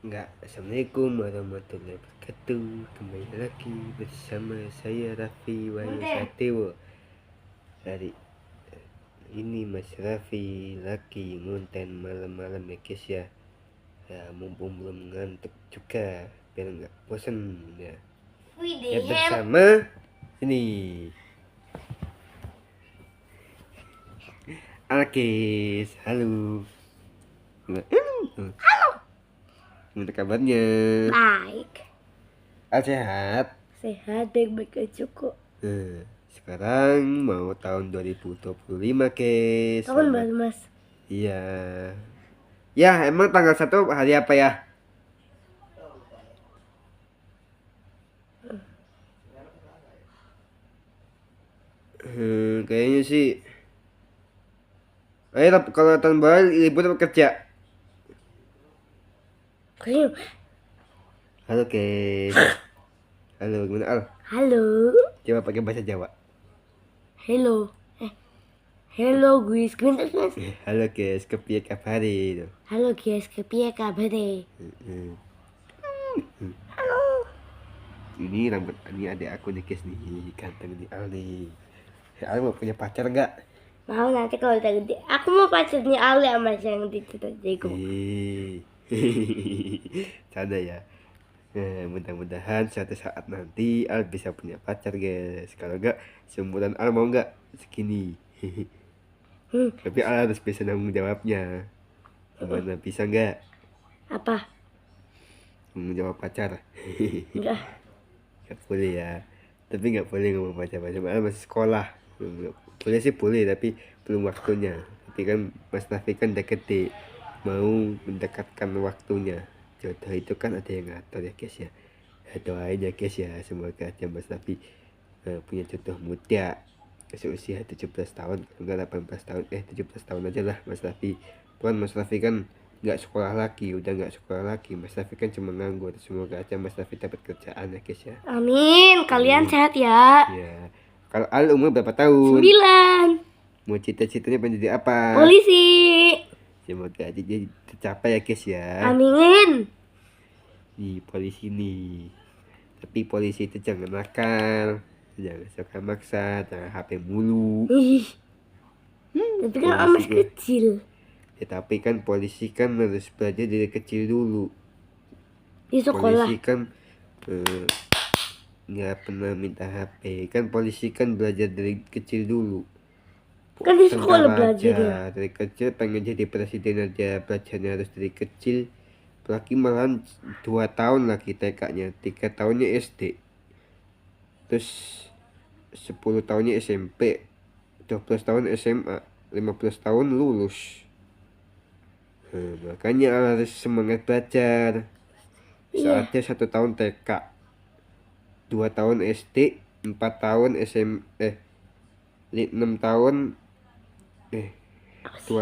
Enggak, Assalamualaikum warahmatullahi wabarakatuh. Kembali lagi bersama saya Raffi Wahyusatyo. Hari ini Mas Raffi lagi ngonten malam-malam ya guys ya. Ya mumpung belum ngantuk juga, biar nggak bosen ya. Ya bersama ini Alkis. Halo. Gimana kabarnya? Baik. Sehat? Sehat, baik-baik aja kok. Sekarang mau tahun 2025 guys. Tahun baru mas. Iya. Ya emang tanggal 1 hari apa ya? Kayaknya sih. Ayo kalau tahun baru libur apa kerja? Halo guys. Halo gimana Al? Halo. Coba pakai bahasa Jawa. Hello. Hello guys, gimana mas? Halo guys, kepiye kabare? Halo guys, kepiye kabare? Halo. Ini rambut ini adik aku nih guys nih, ganteng nih Al nih. Al mau punya pacar nggak? Mau nanti kalau udah gede. Aku mau pacarnya Ale sama yang di Cita Jago. Canda ya. Mudah-mudahan suatu saat nanti Al bisa punya pacar guys. Kalau enggak, seumuran Al mau nggak segini. Tapi Al harus bisa tanggung jawabnya. Gimana, bisa nggak Apa? tanggung jawab pacar? Enggak. Nggak boleh ya. Tapi nggak boleh ngomong pacar-pacar. Al masih sekolah. Boleh sih boleh, tapi belum waktunya. Tapi kan Mas Nafi kan udah gede, mau mendekatkan waktunya. Jodoh itu kan ada yang ngatur ya guys ya. Doain ya guys ya, semoga aja Mas Nafi punya jodoh muda seusia 17 tahun, enggak 18 tahun, 17 tahun aja lah Mas Nafi. Kan Mas Nafi kan nggak sekolah lagi, udah nggak sekolah lagi. Mas Nafi kan cuma nganggur. Semoga aja Mas Nafi dapat kerjaan ya guys ya. Amin, kalian sehat ya. Ya. Kalau Al umur berapa tahun? 9. Mau cita-citanya pengen jadi apa? Polisi. Semoga aja jadi tercapai ya guys ya. Amin. Di polisi nih. Tapi polisi itu jangan nakal, jangan suka maksa, jangan HP mulu. Tapi kan masih kecil. Ya tapi kan polisi kan harus belajar dari kecil dulu. Di sekolah. Polisi kan nggak pernah minta HP. Kan polisi kan belajar dari kecil dulu. Kan di sekolah belajar ya. Dari kecil pengen jadi presiden aja, belajarnya harus dari kecil. Apalagi malahan 2 tahun lagi TK-nya, 3 tahunnya SD, terus 10 tahunnya SMP, 12 tahun SMA, 15 tahun lulus. Makanya harus semangat belajar. Saatnya 1 tahun TK, 2 tahun SD, 4 tahun SMP, 6 tahun 2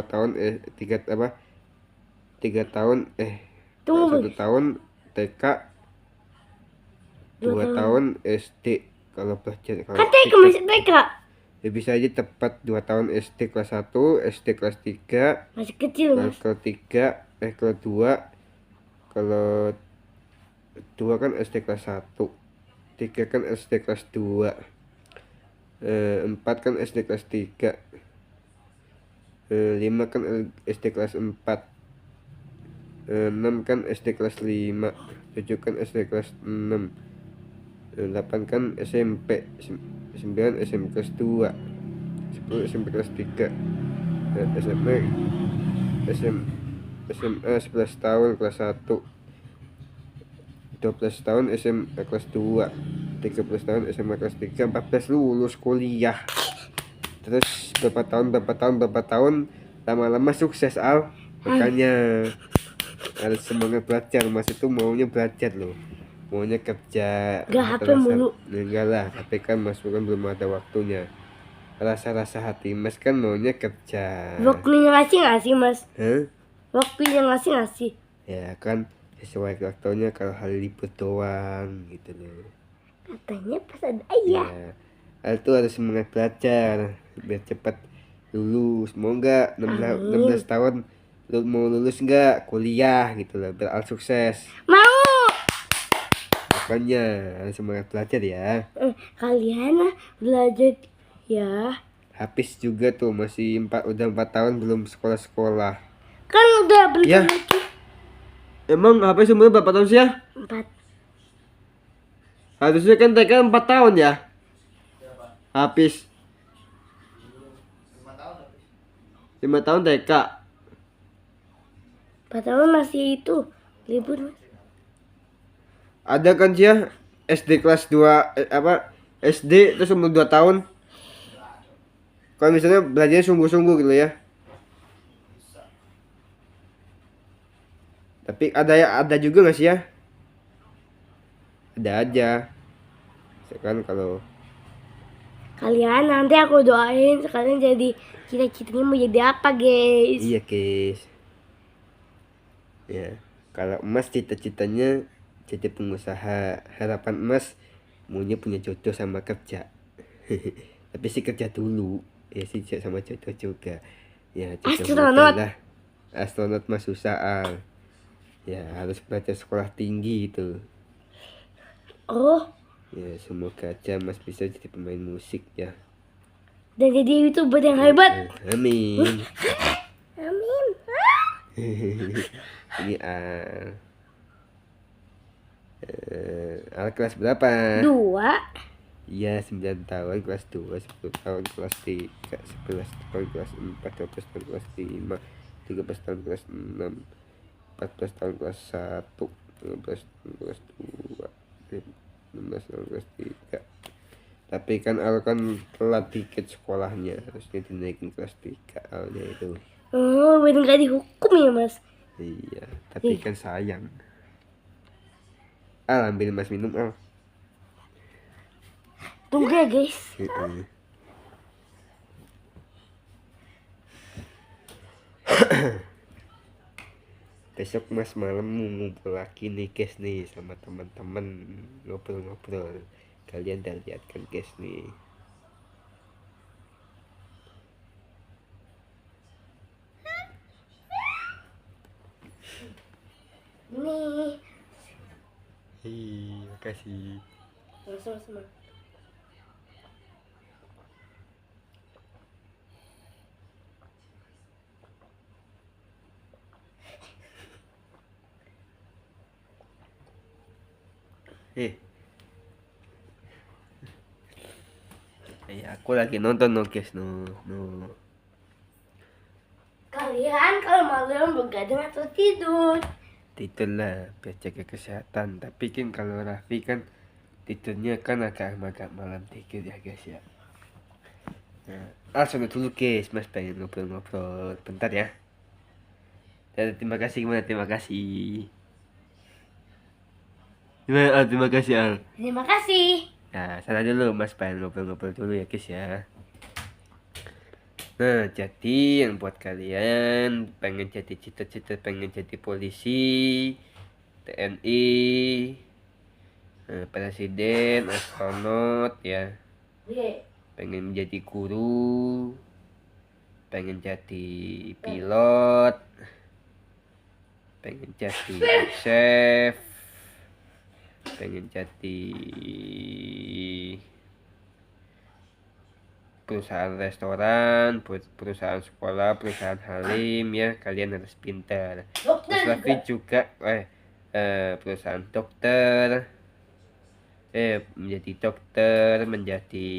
tahun 3 tahun 1 tahun TK, 2 tahun SD. Kalau belajar kan TK masih TK ya bisa aja tepat 2 tahun SD kelas 1, SD kelas 3 masih kecil mas. Kelas 3 kelas 2, kalau 2 kan SD kelas 1, 3 kan SD kelas 2, 4 kan SD kelas 3, 5 kan SD kelas 4, 6 kan SD kelas 5, 7 kan SD kelas 6, 8 kan SMP, 9 SMP kelas 2, 10 SMP kelas 3, SMA 11 tahun kelas 1, 12 tahun SMA kelas 2, 13 tahun SMA kelas 3, 14 lulus kuliah. Terus berapa tahun lama-lama sukses Al. Makanya harus semangat belajar. Mas itu maunya belajar loh, maunya kerja. Gak HP mulu. Enggak lah, tapi kan Mas kan belum ada waktunya. Rasa-rasa hati Mas kan maunya kerja. Waktunya ngasih mas. Hah? Waktunya ngasih. Ya kan sesuai waktunya, kalau hari libur doang gitu loh. Katanya pas ada ayah. Ya, Al tuh harus semangat belajar biar cepat lulus. Mau nggak 16 tahun mau lulus nggak kuliah gitu loh, biar Al sukses. Mau. Makanya harus semangat belajar ya. Kalian belajar ya. Hafiz juga tuh udah 4 tahun belum sekolah. Kan udah bentar Ya. lagi. Emang Hafiz umur berapa tahun sih ya? 4. Harusnya kan TK 4 tahun ya. Hafiz 5 tahun TK. 4 tahun masih itu libur, Mas. Ada kan sih ya SD kelas 2 SD terus umur 2 tahun. Kalau misalnya belajarnya sungguh-sungguh gitu ya. Tapi ada juga nggak sih ya? Ada aja. Sekarang kalau Kalian nanti aku doain sekalian jadi cita-citanya mau jadi apa, guys? iya guys. Ya, kalau Emas cita-citanya jadi pengusaha. Harapan Emas maunya punya jodoh sama kerja. Tapi sih kerja dulu. Ya sih sama jodoh juga. Ya jodoh Astronot. lah. Astronot mah susah Al. Ya harus belajar sekolah tinggi itu. Oh, Ya semoga aja Mas bisa jadi pemain musik ya. dan jadi YouTuber yang hebat. Amin. Amin. Ini Al kelas berapa? 2. Iya 9 tahun kelas 2, 10 tahun kelas 3, 11 tahun kelas 4, 12 tahun kelas 5, 13 tahun kelas 6, 14 tahun kelas 1, 15 tahun kelas 2, 16 tahun kelas 3. Tapi kan Al kan telat dikit sekolahnya, harusnya dinaikin kelas 3 Alnya itu. Oh, bener gak dihukum ya, Mas? Iya, tapi kan sayang. Al ambil Mas minum Al. Tunggu ya, guys. Besok Mas malam mau ngumpul lagi nih guys nih sama teman-teman, ngobrol-ngobrol. Kalian udah lihat kan guys nih. Nih. Makasih. Sama-sama. Aku lagi nonton no guys no. Kalian kalau malam begadang atau tidur? Tidur lah biar jaga kesehatan. Tapi kan kalau Raffi kan tidurnya kan agak malam dikit ya guys ya. Nah, langsung dulu guys, Mas pengen ngobrol-ngobrol bentar ya. Terima kasih gimana? Terima kasih. Gimana? Terima kasih Al. Terima kasih. Nah, sana dulu Mas pengen ngobrol-ngobrol dulu ya guys ya. Nah, jadi yang buat kalian pengen jadi cita-cita pengen jadi polisi, TNI, presiden, astronot ya, pengen menjadi guru, pengen jadi pilot, pengen jadi chef, pengen jadi perusahaan restoran, perusahaan sekolah, perusahaan halim ya, kalian harus pintar. Terus Raffi juga perusahaan dokter, menjadi dokter, menjadi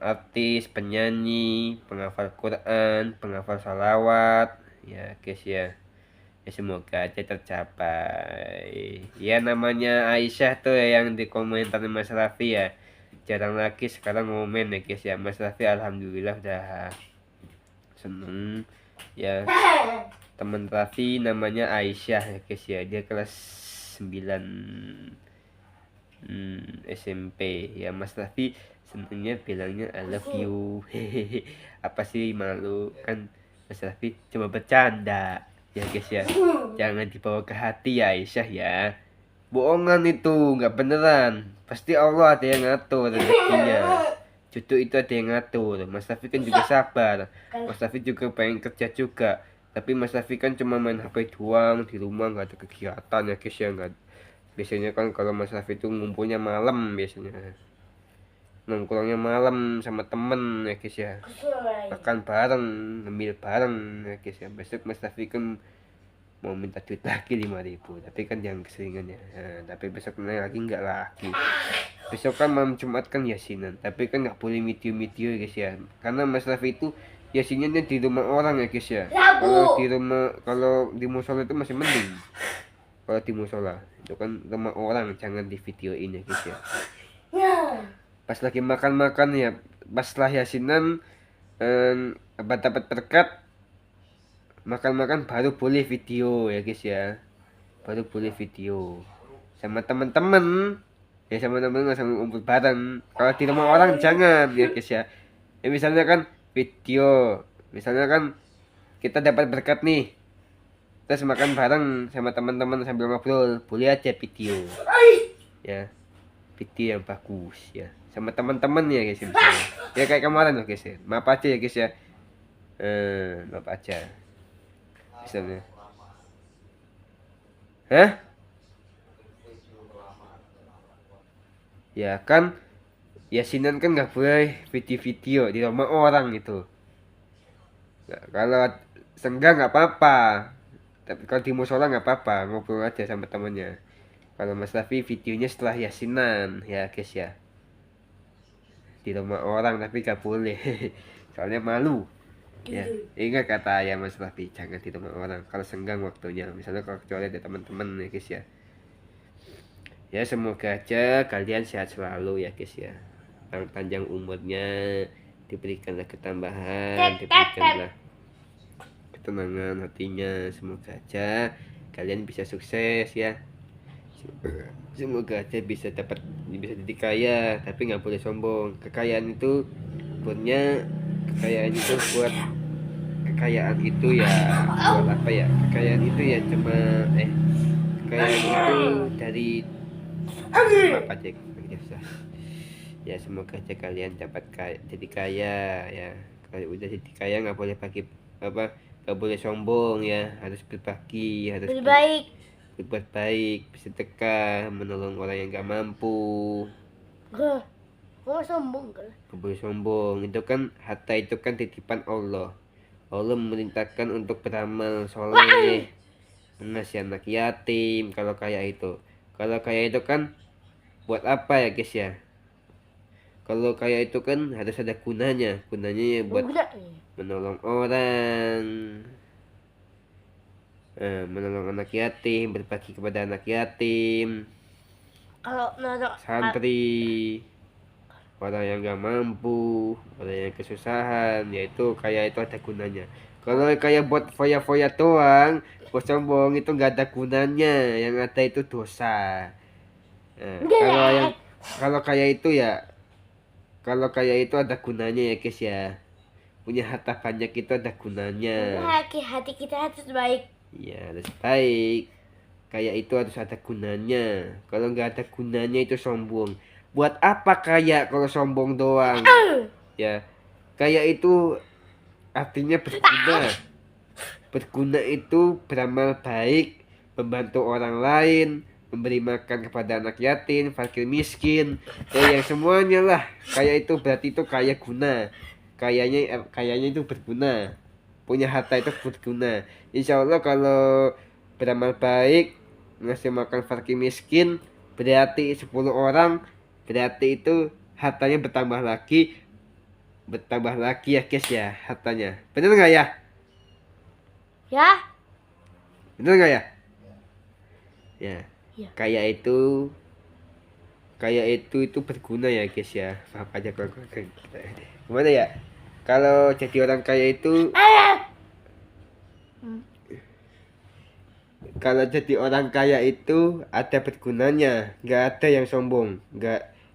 artis, penyanyi, penghafal Quran, penghafal salawat ya guys ya. Ya semoga aja tercapai. Ya namanya Aisyah tuh yang di komentar Mas Raffi ya. Jarang lagi sekarang ngomen ya guys ya. Mas Raffi alhamdulillah udah seneng ya. Temen Raffi namanya Aisyah ya guys ya. Dia kelas 9 SMP ya. Mas Raffi senengnya bilangnya I love you. Apa sih malu kan Mas Raffi cuma bercanda ya guys ya. Jangan dibawa ke hati ya Aisyah ya. Bohongan itu nggak beneran. Pasti Allah ada yang ngatur rezekinya. Cucu itu ada yang ngatur. Mas Raffi kan juga sabar. Mas Raffi juga pengen kerja juga. Tapi Mas Raffi kan cuma main HP doang di rumah, nggak ada kegiatan ya guys ya, nggak. Biasanya kan kalau Mas Raffi itu ngumpulnya malam biasanya. Nongkrongnya malam sama temen ya guys ya. Makan bareng, ngemil bareng ya guys ya. Besok Mas Raffi kan mau minta duit lagi 5.000, tapi kan jangan keseringan ya. Nah, tapi besok lagi nggak lagi. Besok kan malam Jumat kan yasinan, tapi kan nggak boleh video-video ya guys ya, karena Mas Raffi itu yasinnya di rumah orang ya guys ya. Kalau di musola itu masih mending. Kalau di musola itu kan rumah orang, jangan di videoin ya guys ya. Pas lagi makan-makan ya, pas lah yasinan dapat berkat, makan-makan baru boleh video ya guys ya, baru boleh video sama teman-teman ya, sama teman-teman sama ngumpul bareng. Kalau di rumah orang jangan ya guys ya. Ya misalnya kan video, misalnya kan kita dapat berkat nih, terus makan bareng sama teman-teman sambil ngobrol, boleh aja video ya, video yang bagus ya sama teman-teman ya guys ya, misalnya. Ya kayak kemarin loh guys ya, maaf aja ya guys ya, maaf aja misalnya. Hah? Ya kan yasinan kan nggak boleh video-video di rumah orang gitu. Nah, kalau senggang nggak apa-apa, tapi kalau di musola nggak apa-apa, ngobrol aja sama temannya. Kalau Mas Raffi videonya setelah yasinan ya guys ya, di rumah orang tapi nggak boleh soalnya malu ya. Ingat kata ayah Mas Raffi, jangan di rumah orang kalau senggang waktunya, misalnya kalau kecuali ada teman-teman ya guys ya. Ya semoga aja kalian sehat selalu ya guys ya, panjang umurnya, diberikanlah ketambahan, diberikanlah ketenangan hatinya. Semoga aja kalian bisa sukses ya. Semoga aja bisa jadi kaya, tapi nggak boleh sombong. Kekayaan itu buat kekayaan itu ya, buat apa ya? Kekayaan itu ya cuma kekayaan itu dari apa aja biasa. Ya semoga aja kalian dapat jadi kaya ya. Kalau udah jadi kaya nggak boleh nggak boleh sombong ya, harus berbagi, harus Baik. berbuat baik, bersedekah, menolong orang yang nggak mampu. Gak sombong kan? Nggak boleh sombong, itu kan harta itu kan titipan Allah. Allah memerintahkan untuk beramal soleh, mengasihi anak yatim. Kalau kaya itu kan buat apa ya guys ya? Kalau kaya itu kan harus ada gunanya ya buat menolong orang, menolong anak yatim, berbagi kepada anak yatim, Kalau santri, orang yang gak mampu, orang yang kesusahan, yaitu kaya itu ada gunanya. Kalau kayak buat foya-foya doang, buat sombong, itu nggak ada gunanya, yang ada itu dosa. Kalau kaya itu ada gunanya ya guys ya, punya harta banyak itu ada gunanya. hati kita harus baik. Ya harus baik, kaya itu harus ada gunanya. Kalau nggak ada gunanya itu sombong. Buat apa kaya kalau sombong doang ya? Kaya itu artinya berguna itu beramal baik, membantu orang lain, memberi makan kepada anak yatim, fakir miskin, ya yang semuanya lah. Kaya itu berarti itu kaya guna, kayanya itu berguna, punya harta itu berguna. Insya Allah kalau beramal baik, ngasih makan fakir miskin, berarti 10 orang, berarti itu hartanya bertambah lagi ya guys ya, hartanya. Bener nggak ya? Ya? Bener nggak ya? Ya. Ya. Kaya itu berguna ya guys ya. Maaf aja kalau gimana ya? Kalau jadi orang kaya itu, kalau jadi orang kaya itu ada bergunanya, nggak ada yang sombong,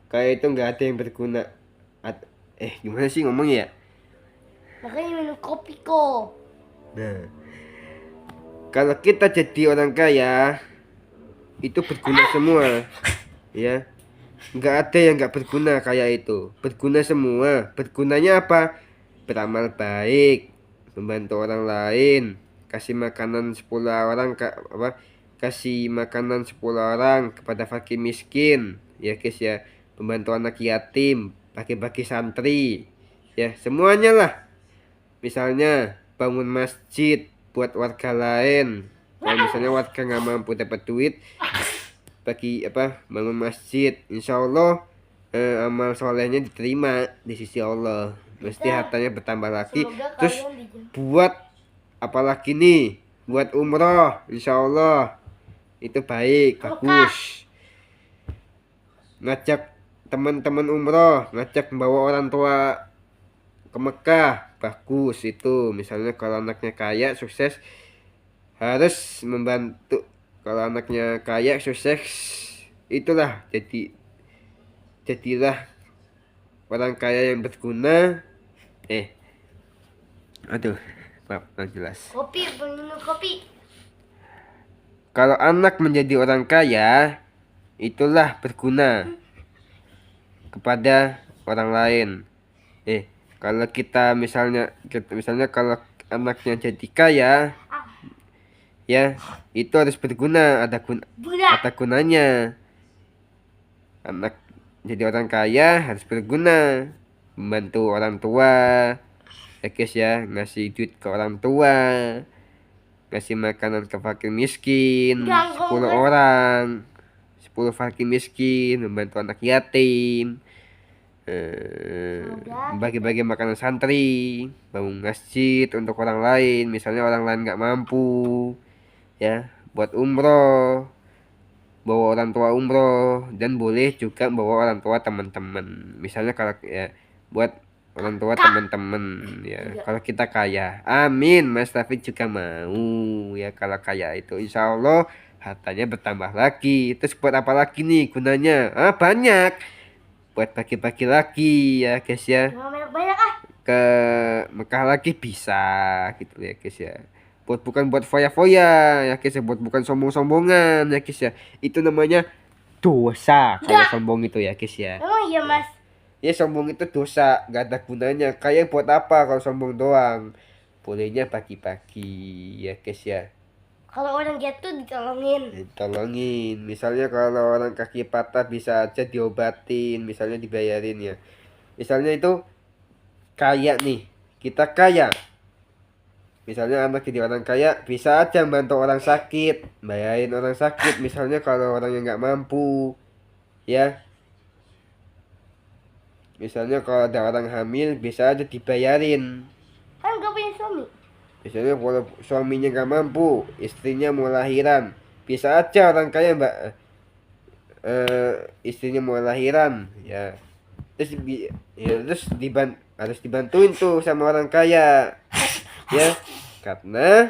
kaya itu nggak ada yang berguna. Gimana sih ngomongnya ya? Makanya minum kopi kok. Nah, kalau kita jadi orang kaya itu berguna semua ya. Nggak ada yang nggak berguna kayak itu. Berguna semua. Bergunanya apa? Beramal baik, membantu orang lain, kasih makanan 10 orang kasih makanan 10 orang kepada fakir miskin, ya guys ya. Membantu anak yatim, bagi-bagi santri. Ya, semuanya lah. Misalnya bangun masjid buat warga lain. Kalau misalnya warga nggak mampu dapat duit, bagi bangun masjid, insya Allah amal solehnya diterima di sisi Allah, mesti hartanya bertambah lagi. Semoga Terus kalian dijauh. buat apalagi nih, buat umroh, insya Allah itu baik, bagus. Ngajak teman-teman umroh, ngajak membawa orang tua ke Mekah, bagus itu. Misalnya kalau anaknya kaya sukses, harus membantu. Kalau anaknya kaya sukses, itulah jadilah orang kaya yang berguna. Aduh, maaf, nggak jelas. Kopi, minum kopi. Kalau anak menjadi orang kaya, itulah berguna kepada orang lain. Kalau misalnya kalau anaknya jadi kaya, ya itu harus berguna, ada gunanya. Anak jadi orang kaya harus berguna, membantu orang tua, ya guys ya, ngasih duit ke orang tua, ngasih makanan ke fakir miskin, 10 orang, 10 fakir miskin, membantu anak yatim, bagi-bagi makanan santri, bangun masjid untuk orang lain. Misalnya orang lain nggak mampu, ya, buat umroh, bawa orang tua umroh, dan boleh juga bawa orang tua teman-teman. Misalnya kalau ya buat orang tua teman-teman, ya kalau kita kaya, amin, Mas David juga mau, ya kalau kaya itu insya Allah hartanya bertambah lagi. Terus buat apa lagi nih gunanya? Banyak, buat bagi-bagi lagi ya guys ya, Banyak ke Mekah lagi bisa gitu ya guys ya. Bukan buat foya-foya ya guys ya, bukan sombong-sombongan ya guys ya. Itu namanya dosa kalau sombong itu ya guys ya. Emang iya mas? Ya sombong itu dosa, nggak ada gunanya. Kayak buat apa kalau sombong doang? Bolehnya bagi-bagi ya guys ya. Kalau orang jatuh ditolongin. Tolongin. Misalnya kalau orang kaki patah bisa aja diobatin, misalnya dibayarin ya. Misalnya itu kaya nih, kita kaya. Misalnya anak jadi orang kaya, bisa aja bantu orang sakit, bayarin orang sakit. Misalnya kalau orang yang nggak mampu, ya. Misalnya kalau ada orang hamil, bisa aja dibayarin. Kan gak punya suami. Misalnya kalau suaminya nggak mampu, istrinya mau lahiran, bisa aja orang kaya istrinya mau lahiran, ya. Terus harus dibantuin tuh sama orang kaya, ya, karena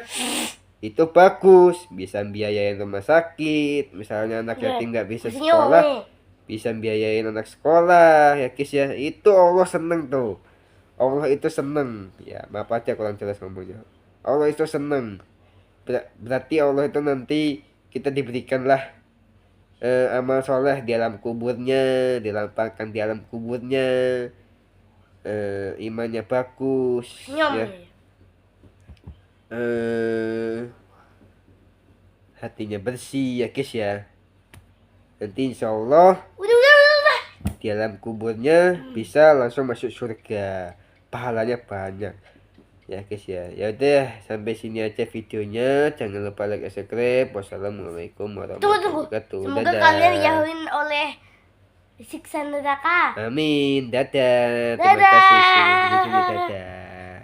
itu bagus, bisa biayain rumah sakit. Misalnya anak yatim nggak bisa sekolah, bisa biayain anak sekolah ya guys ya. Itu Allah seneng tuh, Allah itu seneng ya. Maaf aja kurang jelas ngomongnya. Allah itu seneng, berarti Allah itu nanti kita diberikanlah amal soleh di alam kuburnya, dilapangkan di alam kuburnya, imannya bagus ya, hatinya bersih ya guys ya. Nanti insya Allah di alam kuburnya bisa langsung masuk surga, pahalanya banyak ya guys ya. Ya udah sampai sini aja videonya, jangan lupa like dan subscribe. Wassalamualaikum warahmatullahi wabarakatuh. Semoga kalian dijauhin oleh siksa neraka. Amin. Dadah. Terima kasih. Dadah.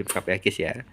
Maaf ya guys ya.